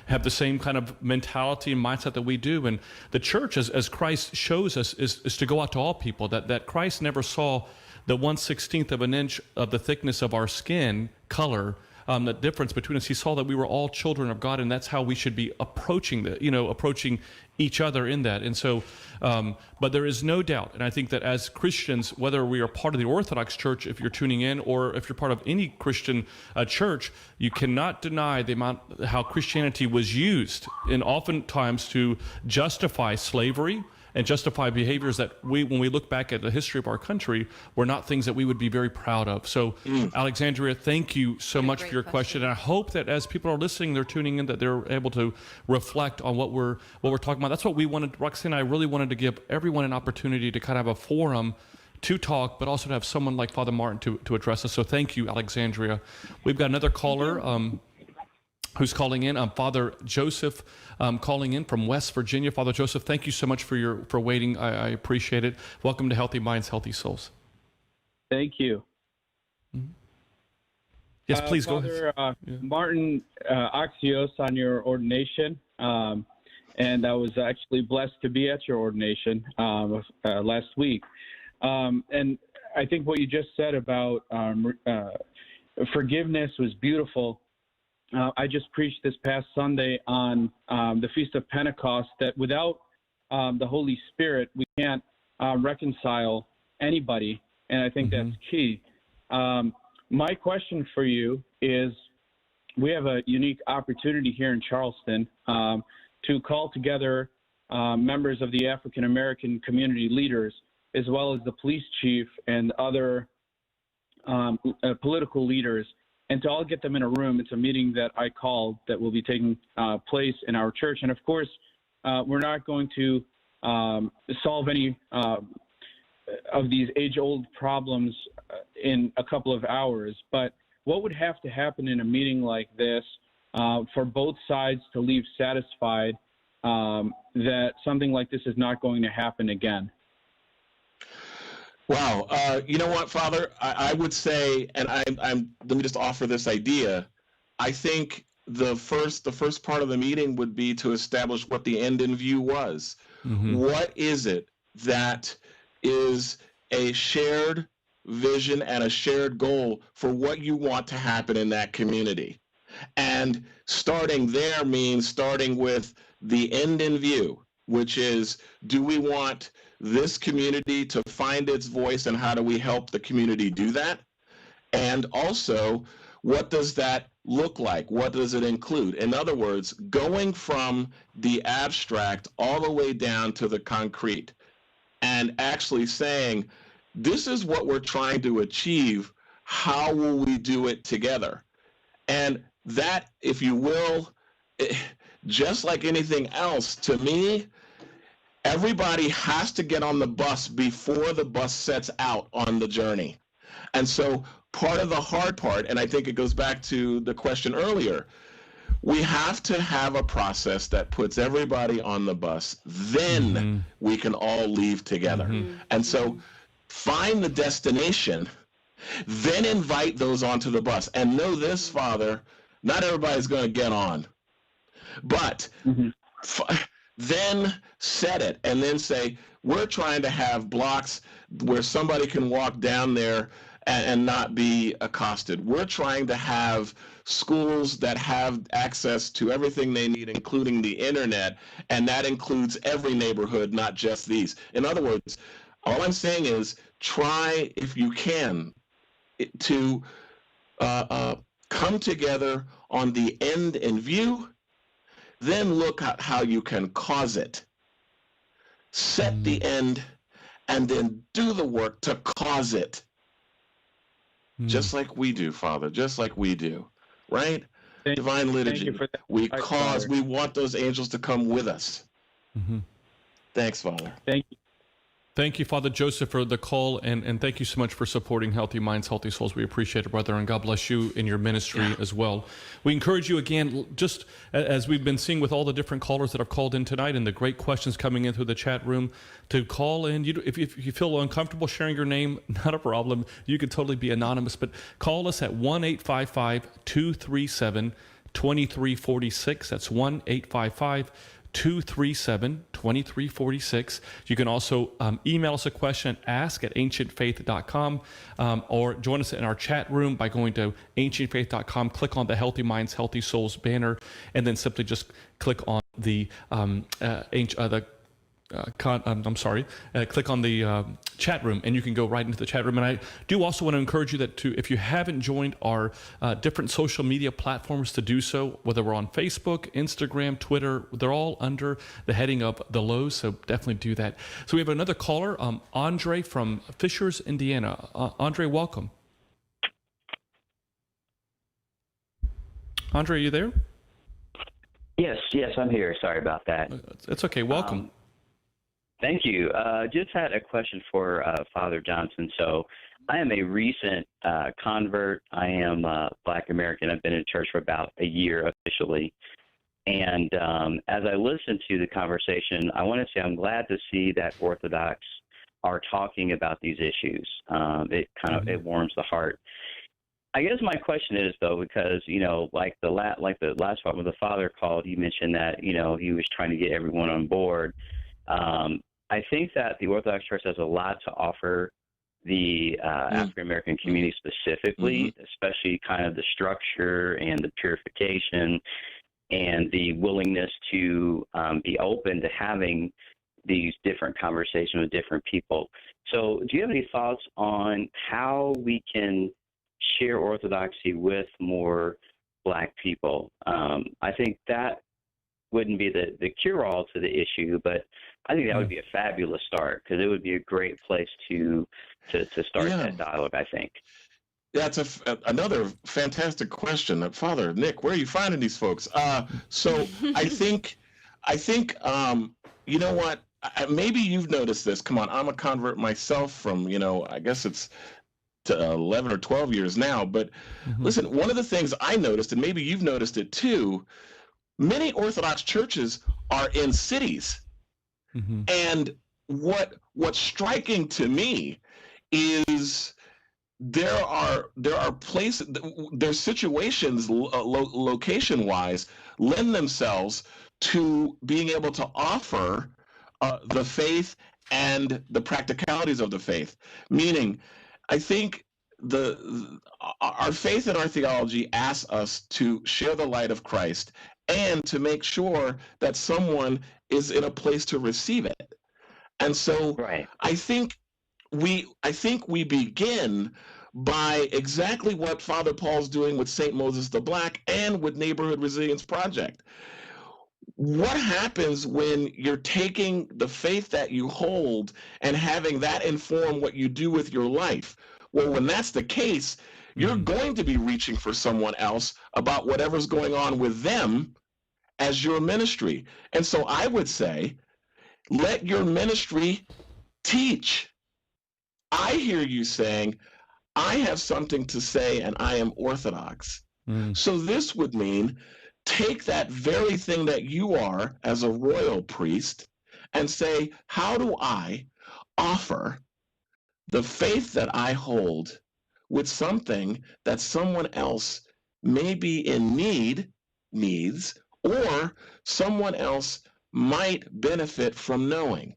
have the same kind of mentality and mindset that we do. And the church, as Christ shows us, is to go out to all people. That Christ never saw the 1/16 of an inch of the thickness of our skin color. The difference between us. He saw that we were all children of God, and that's how we should be approaching approaching each other in that. And so, but there is no doubt, and I think that as Christians, whether we are part of the Orthodox Church, if you're tuning in, or if you're part of any Christian church, you cannot deny the amount how Christianity was used, and oftentimes to justify slavery and justify behaviors that when we look back at the history of our country, were not things that we would be very proud of. So, Alexandria, thank you so much for your question. And I hope that as people are listening, they're tuning in, that they're able to reflect on what we're talking about. That's what we wanted. Roxanne and I really wanted to give everyone an opportunity to kind of have a forum to talk, but also to have someone like Father Martin to address us. So thank you, Alexandria. We've got another caller who's calling in. Father Joseph calling in from West Virginia. Father Joseph, thank you so much for waiting. I appreciate it. Welcome to Healthy Minds, Healthy Souls. Thank you. Mm-hmm. Yes, please Father, go ahead. Martin, Axios on your ordination, and I was actually blessed to be at your ordination last week. And I think what you just said about forgiveness was beautiful. I just preached this past Sunday on the Feast of Pentecost, that without the Holy Spirit, we can't reconcile anybody, and I think that's key. My question for you is, we have a unique opportunity here in Charleston to call together members of the African American community leaders, as well as the police chief and other political leaders, and to all get them in a room. It's a meeting that I called that will be taking place in our church. And of course, we're not going to solve any of these age-old problems in a couple of hours. But what would have to happen in a meeting like this for both sides to leave satisfied that something like this is not going to happen again? Wow. You know what, Father? I would say, and let me just offer this idea. I think the first part of the meeting would be to establish what the end in view was. Mm-hmm. What is it that is a shared vision and a shared goal for what you want to happen in that community? And starting there means starting with the end in view, which is, do we want this community to find its voice, and how do we help the community do that? And also, what does that look like? What does it include? In other words, going from the abstract all the way down to the concrete, and actually saying, this is what we're trying to achieve. How will we do it together? And that, if you will, just like anything else, to me, everybody has to get on the bus before the bus sets out on the journey. And so part of the hard part, and I think it goes back to the question earlier, we have to have a process that puts everybody on the bus. Then we can all leave together. And so find the destination, then invite those onto the bus. And know this, Father, not everybody's going to get on. But then set it, and then say, we're trying to have blocks where somebody can walk down there and not be accosted. We're trying to have schools that have access to everything they need, including the internet, and that includes every neighborhood, not just these. In other words, all I'm saying is try, if you can, to come together on the end in view, then look at how you can cause it. Set the end, and then do the work to cause it. Just like we do, Father, just like we do, right? Divine liturgy. Thank you for that. We Right, cause, Father. we want those angels to come with us. Thanks, Father. Thank you. Thank you, Father Joseph, for the call, and thank you so much for supporting Healthy Minds, Healthy Souls. We appreciate it, brother, and God bless you in your ministry as well. We encourage you again, just as we've been seeing with all the different callers that have called in tonight and the great questions coming in through the chat room, to call in. If you feel uncomfortable sharing your name, not a problem. You could totally be anonymous, but call us at 1-855-237-2346. That's 1-855-237-2346. You can also email us a question, ask@ancientfaith.com, or join us in our chat room by going to ancientfaith.com, click on the Healthy Minds, Healthy Souls banner, and then simply just click on the click on the chat room, and you can go right into the chat room. And I do also want to encourage you that if you haven't joined our different social media platforms, to do so, whether we're on Facebook, Instagram, Twitter, they're all under the heading of The Lows, so definitely do that. So we have another caller, Andre from Fishers, Indiana. Andre, welcome. Andre, are you there? Yes, I'm here. Sorry about that. It's okay. Welcome. Thank you. Just had a question for Father Johnson. So I am a recent convert. I am Black American. I've been in church for about a year officially. And as I listen to the conversation, I want to say I'm glad to see that Orthodox are talking about these issues. It warms the heart. I guess my question is, though, because, like the last part when the Father called, he mentioned that, he was trying to get everyone on board. I think that the Orthodox Church has a lot to offer the African American community specifically, especially kind of the structure and the purification and the willingness to be open to having these different conversations with different people. So do you have any thoughts on how we can share Orthodoxy with more Black people? I think that wouldn't be the cure-all to the issue, but I think that would be a fabulous start, because it would be a great place to start that dialogue, I think. That's another fantastic question. Father Nick, where are you finding these folks? So I think, you know what? Maybe you've noticed this. Come on, I'm a convert myself from, I guess it's to 11 or 12 years now. But listen, one of the things I noticed, and maybe you've noticed it too, many Orthodox churches are in cities. And what's striking to me is there are places, there's situations location wise lend themselves to being able to offer the faith and the practicalities of the faith. Meaning, I think our faith and our theology asks us to share the light of Christ and to make sure that someone is in a place to receive it. And so I think we begin by exactly what Father Paul's doing with St. Moses the Black and with Neighborhood Resilience Project. What happens when you're taking the faith that you hold and having that inform what you do with your life? Well, when that's the case, you're going to be reaching for someone else about whatever's going on with them as your ministry. And so I would say, let your ministry teach. I hear you saying, I have something to say and I am Orthodox. So this would mean take that very thing that you are as a royal priest and say, how do I offer the faith that I hold with something that someone else may be in needs, or someone else might benefit from knowing?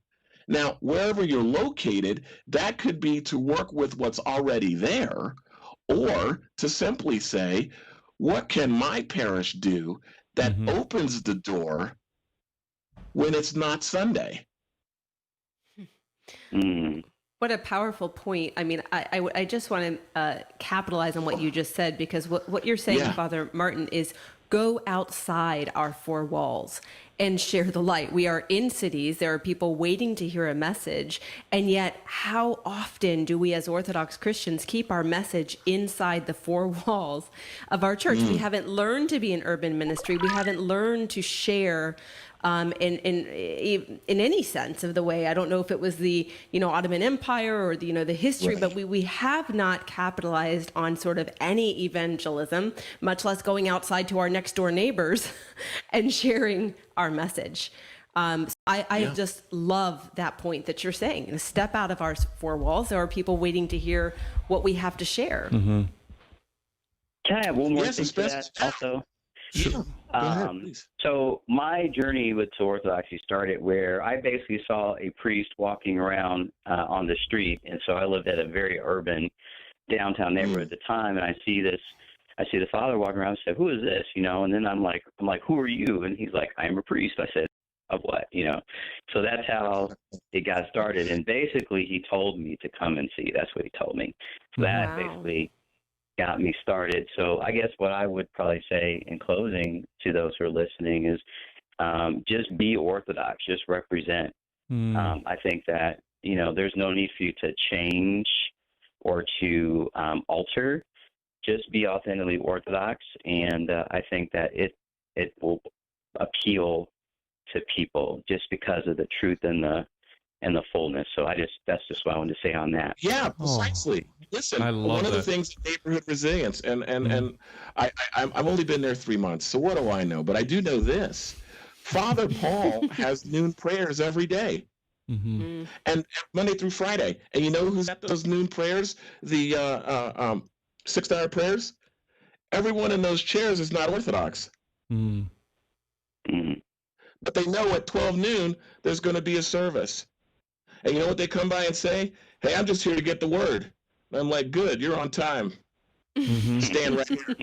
Now, wherever you're located, that could be to work with what's already there, or to simply say, what can my parish do that opens the door when it's not Sunday? What a powerful point. I mean, I just want to capitalize on what you just said, because what you're saying, Father Martin, is go outside our four walls. and share the light. We are in cities. There are people waiting to hear a message. And yet, how often do we as Orthodox Christians keep our message inside the four walls of our church? We haven't learned to be an urban ministry. We haven't learned to share in any sense of the way. I don't know if it was the Ottoman Empire or the history, but we have not capitalized on sort of any evangelism, much less going outside to our next door neighbors and sharing our message. So I just love that point that you're saying. Step out of our four walls. There are people waiting to hear what we have to share. Can I have one more thing to that also? Sure. Go ahead, please. So my journey with Orthodoxy started where I basically saw a priest walking around on the street, and so I lived at a very urban downtown neighborhood at the time, and I see the father walking around. I said, "Who is this?" And then I'm like, "Who are you?" And he's like, "I am a priest." I said, "Of what?" So that's how it got started, and basically he told me to come and see. That's what he told me. So that basically got me started. So I guess what I would probably say in closing to those who are listening is just be Orthodox, just represent. I think that, there's no need for you to change or to alter. Just be authentically Orthodox, and I think that it will appeal to people just because of the truth and the fullness. So that's just what I wanted to say on that. Yeah, precisely. Listen, one of the things neighborhood resilience, and I've only been there 3 months, so what do I know? But I do know this: Father Paul has noon prayers every day, and Monday through Friday. And you know who's at those noon prayers? The 6-hour prayers. Everyone in those chairs is not Orthodox. But they know at 12 noon there's going to be a service. And you know what they come by and say? "Hey, I'm just here to get the word." And I'm like, "Good, you're on time. Stand right here."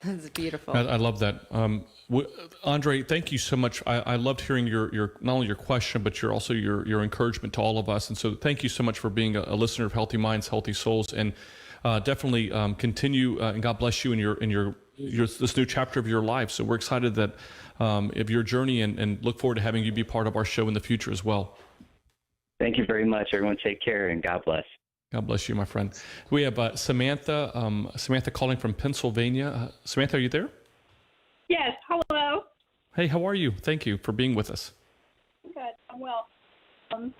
That's beautiful. I love that. Andre, thank you so much. I loved hearing your not only your question, but your encouragement to all of us. And so thank you so much for being a listener of Healthy Minds, Healthy Souls, and definitely continue, and God bless you in your this new chapter of your life. So we're excited that of your journey, and look forward to having you be part of our show in the future as well. Thank you very much. Everyone take care, and God bless. God bless you, my friend. We have Samantha calling from Pennsylvania. Samantha, are you there? Yes. Hello. Hey, how are you? Thank you for being with us. Good. I'm well.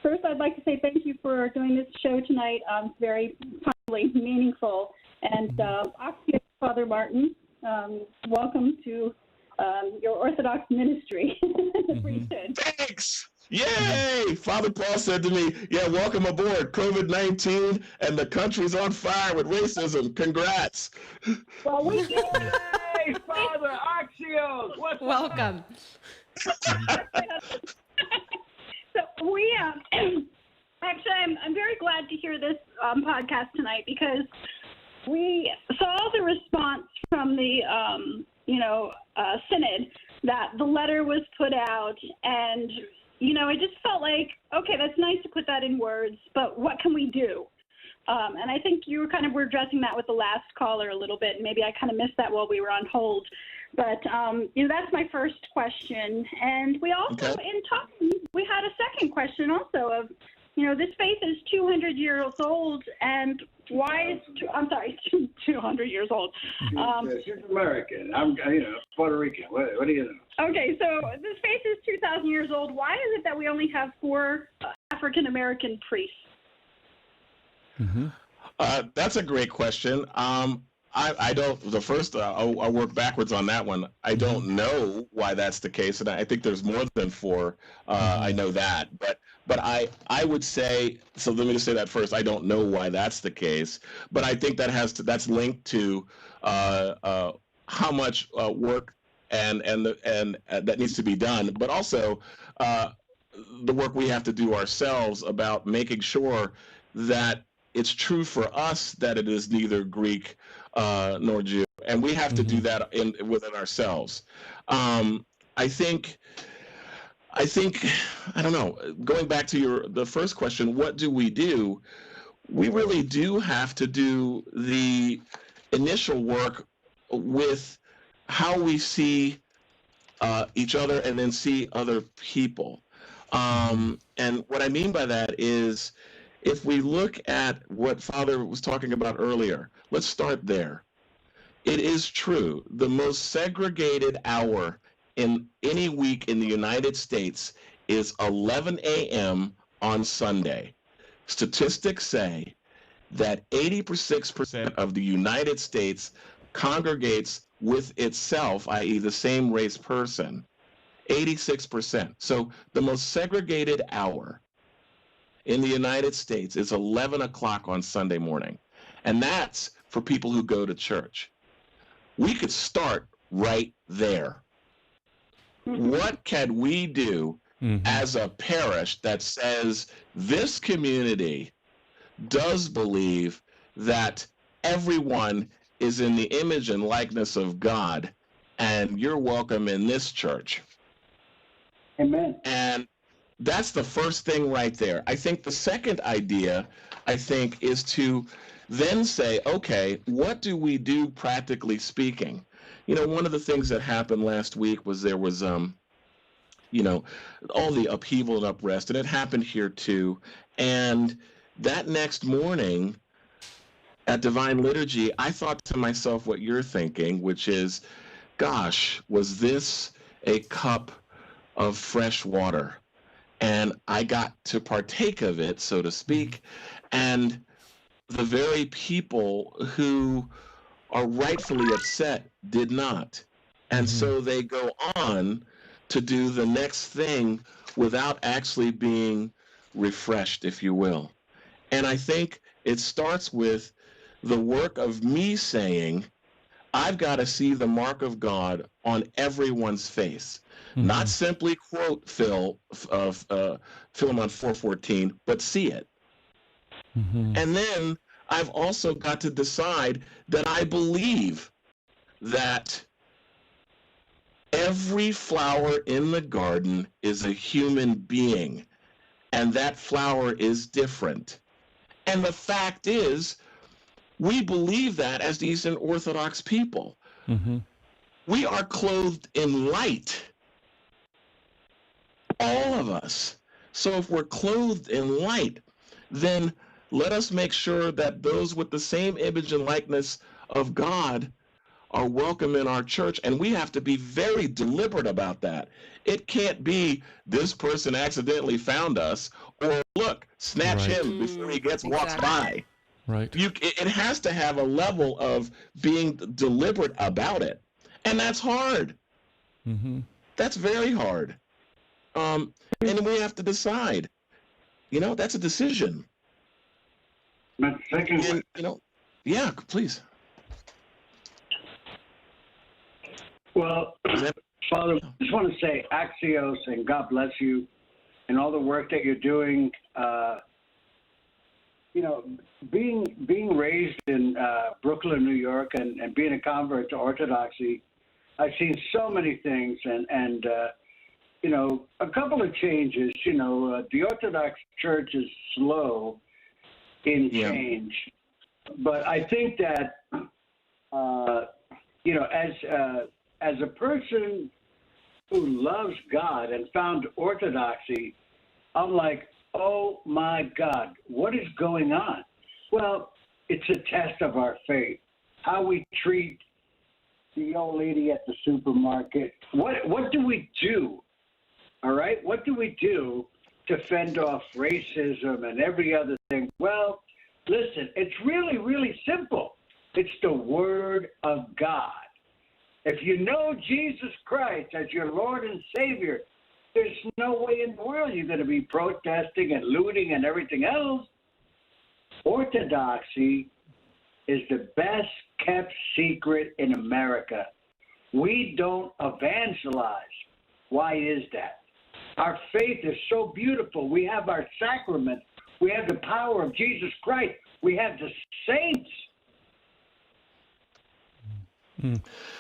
First, I'd like to say thank you for doing this show tonight. Very timely, meaningful. And Father Martin, welcome to your Orthodox ministry. Thanks. Yay! Father Paul said to me, "Yeah, welcome aboard. COVID-19 and the country's on fire with racism. Congrats." Well, we Yay, Father Axios. Welcome. So we actually, I'm very glad to hear this podcast tonight, because we saw the response from the synod that the letter was put out, and I just felt like, okay, that's nice to put that in words, but what can we do? And I think you were addressing that with the last caller a little bit. Maybe I kind of missed that while we were on hold. But, that's my first question. And we also, in talking, we had a second question also of, this faith is 200 years old, and why is 200 years old? She's American. I'm, Puerto Rican. What do you know? Okay, so this faith is 2,000 years old. Why is it that we only have 4 African American priests? That's a great question. I don't. I'll work backwards on that one. I don't know why that's the case, and I think there's more than 4. I know that, but I would say, so let me just say that first. I don't know why that's the case, but I think that's linked to how much work and that needs to be done, but also the work we have to do ourselves about making sure that it's true for us that it is neither Greek nor Jew, and we have to do that within ourselves. I think I don't know. Going back to the first question, what do? We really do have to do the initial work with how we see each other and then see other people. And what I mean by that is, if we look at what Father was talking about earlier, let's start there. It is true, the most segregated hour in any week in the United States is 11 a.m. on Sunday. Statistics say that 86% of the United States congregates with itself, i.e. the same race person. 86%. So the most segregated hour in the United States is 11 o'clock on Sunday morning. And that's for people who go to church. We could start right there. What can we do as a parish that says this community does believe that everyone is in the image and likeness of God, and you're welcome in this church? Amen. And that's the first thing right there. I think the second idea, is to then say, okay, what do we do practically speaking? One of the things that happened last week was there was, all the upheaval and unrest, and it happened here too. And that next morning at Divine Liturgy, I thought to myself what you're thinking, which is, gosh, was this a cup of fresh water? And I got to partake of it, so to speak. And the very people who are rightfully upset did not. And so they go on to do the next thing without actually being refreshed, if you will. And I think it starts with the work of me saying, I've got to see the mark of God on everyone's face. Not simply quote Philemon 4:14, but see it. And then I've also got to decide that I believe that every flower in the garden is a human being, and that flower is different. And the fact is, we believe that as the Eastern Orthodox people. We are clothed in light. All of us. So if we're clothed in light, then let us make sure that those with the same image and likeness of God are welcome in our church. And we have to be very deliberate about that. It can't be this person accidentally found us, or look, snatch him before he walks by. Right. It has to have a level of being deliberate about it. And that's hard. That's very hard. And we have to decide. That's a decision. But second, yeah, please. Well, Father, I just want to say Axios and God bless you and all the work that you're doing. Being raised in Brooklyn, New York, and being a convert to Orthodoxy, I've seen so many things, and a couple of changes. The Orthodox Church is slow in change, but I think that as a person who loves God and found Orthodoxy, I'm like, oh my God, what is going on? Well, it's a test of our faith. How we treat the old lady at the supermarket. What do we do? All right? What do we do to fend off racism and every other thing? Well, listen, it's really, really simple. It's the Word of God. If you know Jesus Christ as your Lord and Savior, there's no way in the world you're going to be protesting and looting and everything else. Orthodoxy is the best kept secret in America. We don't evangelize. Why is that? Our faith is so beautiful. We have our sacraments. We have the power of Jesus Christ. We have the saints.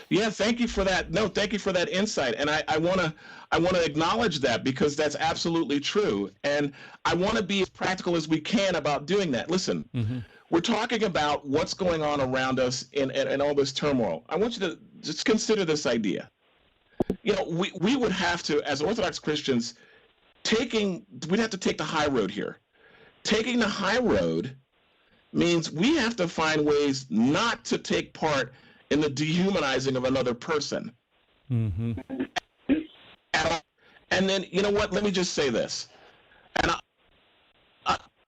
Yeah, thank you for that. No, thank you for that insight. And I want to acknowledge that, because that's absolutely true. And I want to be as practical as we can about doing that. Listen, we're talking about what's going on around us in all this turmoil. I want you to just consider this idea. we would have to, as Orthodox Christians, we'd have to take the high road here. Taking the high road means we have to find ways not to take part in the dehumanizing of another person. Mm-hmm. And then, you know what? Let me just say this. And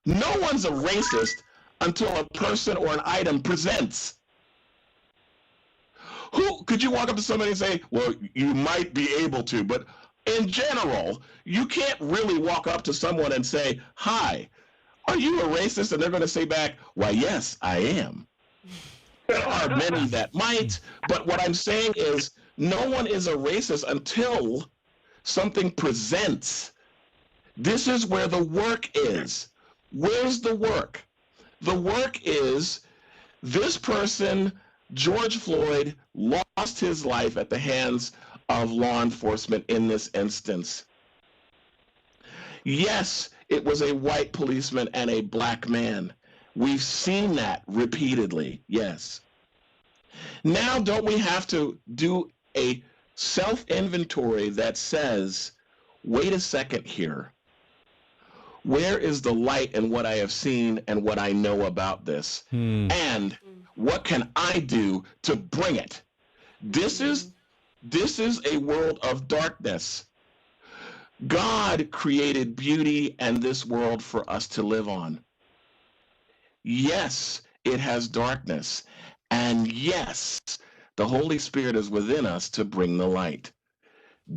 no one's a racist until a person or an item presents. Who could you walk up to somebody and say, well, you might be able to, but in general, you can't really walk up to someone and say, hi, are you a racist? And they're going to say back, why, yes, I am. There are many that might, but what I'm saying is no one is a racist until something presents. This is where the work is. Where's the work? The work is this person, George Floyd, lost his life at the hands of law enforcement in this instance. Yes, it was a white policeman and a black man. We've seen that repeatedly, yes. Now, don't we have to do a self-inventory that says, wait a second here. Where is the light in what I have seen and what I know about this? And what can I do to bring it? This is a world of darkness. God created beauty and this world for us to live on. Yes, it has darkness. And yes, the Holy Spirit is within us to bring the light.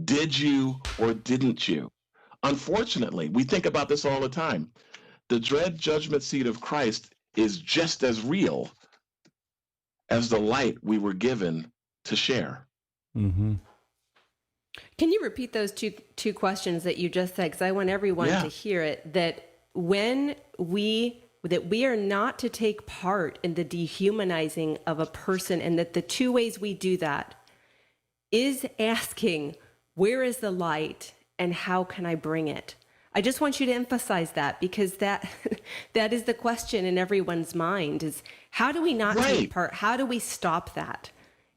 Did you or didn't you? Unfortunately, we think about this all the time. The dread judgment seat of Christ is just as real as the light we were given to share. Mm-hmm. Can you repeat those two questions that you just said? Because I want everyone to hear it, that we are not to take part in the dehumanizing of a person, and that the two ways we do that is asking, where is the light and how can I bring it? I just want you to emphasize that, because that is the question in everyone's mind, is how do we not take part? How do we stop that?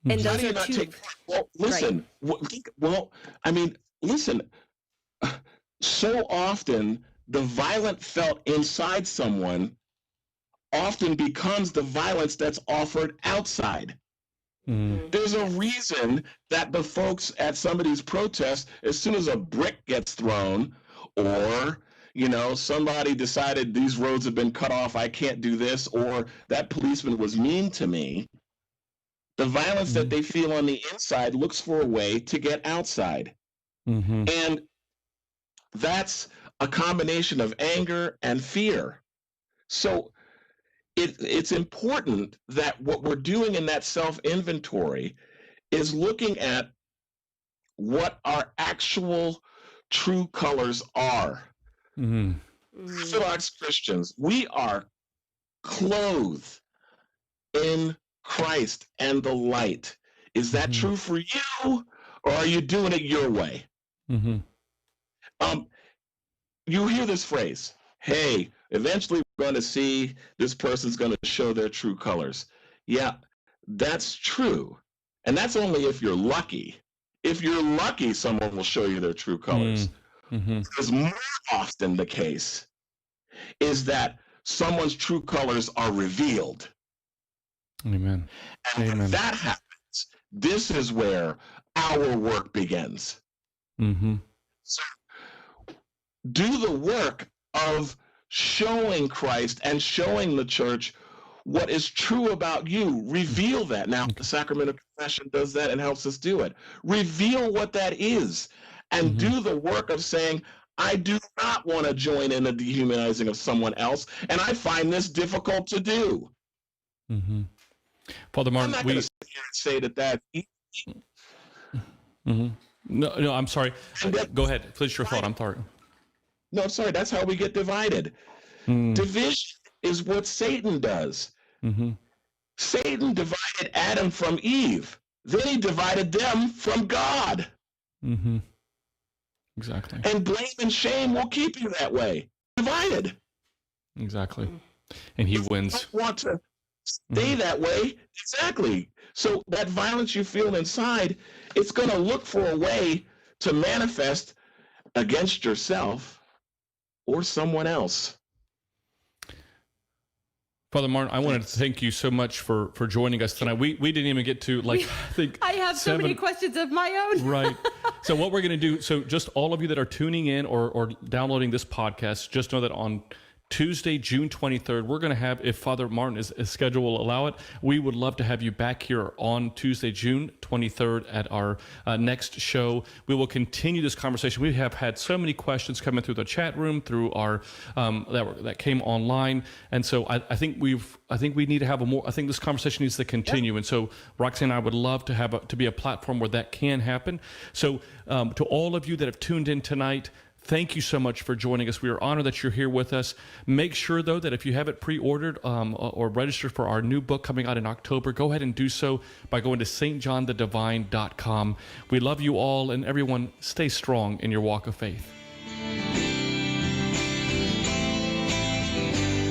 And How those do you are not two. take? Well, listen. Listen. So often the violent felt inside someone often becomes the violence that's offered outside. There's a reason that the folks at somebody's protest, as soon as a brick gets thrown, or somebody decided these roads have been cut off, I can't do this, or that policeman was mean to me, the violence that they feel on the inside looks for a way to get outside. And that's a combination of anger and fear. So it's important that what we're doing in that self-inventory is looking at what our actual true colors are. Orthodox Christians, we are clothed in Christ and the light. Is that true for you, or are you doing it your way? You hear this phrase, hey, eventually we're going to see this person's going to show their true colors. Yeah, that's true. And that's only if you're lucky. If you're lucky, someone will show you their true colors. Because more often the case is that someone's true colors are revealed. Amen. And when that happens, this is where our work begins. So do the work of showing Christ and showing the church what is true about you. Reveal that. Now, the sacrament of confession does that and helps us do it. Reveal what that is and do the work of saying, I do not want to join in the dehumanizing of someone else, and I find this difficult to do. Father Martin, I'm not going to sit here and say that's easy. No, I'm sorry. Go ahead. Finish your thought. I'm sorry. No, I'm sorry. That's how we get divided. Division is what Satan does. Satan divided Adam from Eve. Then he divided them from God. Exactly. And blame and shame will keep you that way. Divided. Exactly. And he wins. Stay that way. Exactly. So that violence you feel inside, it's going to look for a way to manifest against yourself or someone else. Father Martin, I wanted to thank you so much for joining us tonight. We didn't even get to, I think I have so many questions of my own. Right. So what we're going to do, so just all of you that are tuning in or downloading this podcast, just know that on Tuesday, June 23rd, we're going to have, if Father Martin his schedule will allow it, we would love to have you back here on Tuesday, June 23rd at our next show. We will continue this conversation. We have had so many questions coming through the chat room, through our that came online, and so I think we need to have I think this conversation needs to continue. Yep. And so Roxanne and I would love to have to be a platform where that can happen. So to all of you that have tuned in tonight, thank you so much for joining us. We are honored that you're here with us. Make sure, though, that if you haven't pre-ordered or registered for our new book coming out in October, go ahead and do so by going to stjohnthedivine.com. We love you all, and everyone, stay strong in your walk of faith.